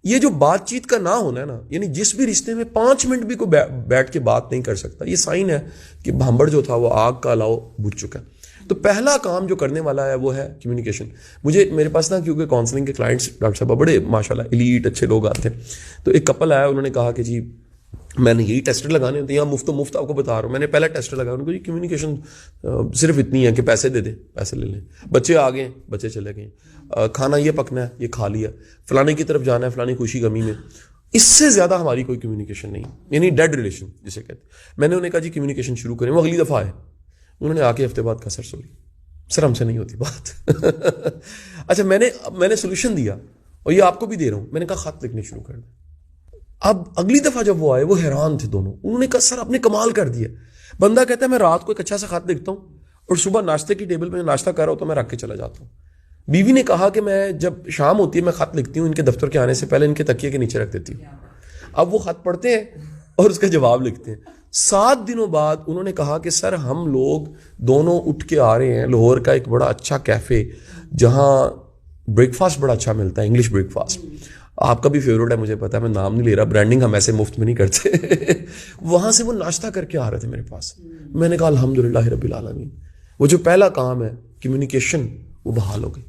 یہ جو بات چیت کا نہ ہونا ہے نا، یعنی جس بھی رشتے میں 5 منٹ بھی کوئی بیٹھ کے بات نہیں کر سکتا، یہ سائن ہے کہ بھانبڑ جو تھا وہ آگ کا الاؤ بجھ چکا ہے. تو پہلا کام جو کرنے والا ہے وہ ہے کمیونیکیشن. میرے پاس نا کیونکہ کاؤنسلنگ کے کلائنٹس ڈاکٹر صاحب بڑے ماشاءاللہ ایلیٹ اچھے لوگ آتے ہیں. تو ایک کپل آیا، انہوں نے کہا کہ جی میں نے یہی ٹیسٹر لگانے ہوتے ہیں، یہاں مفت آپ کو بتا رہا ہوں. میں نے پہلا ٹیسٹر لگایا، ان کو جی کمیونیکیشن صرف اتنی ہے کہ پیسے دے دیں، پیسے لے لیں، بچے آ گئے، بچے چلے گئے، کھانا یہ پکنا ہے، یہ کھا لیا، فلانے کی طرف جانا ہے، فلانی خوشی غمی میں. اس سے زیادہ ہماری کوئی کمیونیکیشن نہیں، یعنی ڈیڈ ریلیشن جسے کہتے ہیں. میں نے انہیں کہا جی کمیونیکیشن شروع کریں. وہ اگلی دفعہ آئے، انہوں نے آ کے ہفتے بعد کہا سر سوری سر ہم سے نہیں ہوتی بات. اچھا میں نے سولوشن دیا اور یہ آپ کو بھی دے رہا ہوں. میں نے کہا خط لکھنے شروع کر دیں. اب اگلی دفعہ جب وہ آئے وہ حیران تھے دونوں. انہوں نے کہا سر آپ نے کمال کر دیا. بندہ کہتا ہے میں رات کو ایک اچھا سا خط لکھتا ہوں اور صبح ناشتے کی ٹیبل پہ ناشتہ کر رہا ہوتا ہوں، میں رکھ کے چلا جاتا ہوں. بیوی نے کہا کہ میں جب شام ہوتی ہے میں خط لکھتی ہوں، ان کے دفتر کے آنے سے پہلے ان کے تکیے کے نیچے رکھ دیتی ہوں. اب وہ خط پڑھتے ہیں اور اس کا جواب لکھتے ہیں. 7 دنوں بعد انہوں نے کہا کہ سر ہم لوگ دونوں اٹھ کے آ رہے ہیں لاہور کا ایک بڑا اچھا کیفے جہاں بریک فاسٹ بڑا اچھا ملتا ہے، انگلش بریک فاسٹ، آپ کا بھی فیوریٹ ہے مجھے پتا ہے، میں نام نہیں لے رہا، برانڈنگ ہم ایسے مفت میں نہیں کرتے. وہاں سے وہ ناشتہ کر کے آ رہے تھے میرے پاس. میں نے کہا الحمدللہ رب العالمین، وہ جو پہلا کام ہے کمیونیکیشن وہ بحال ہو گئی.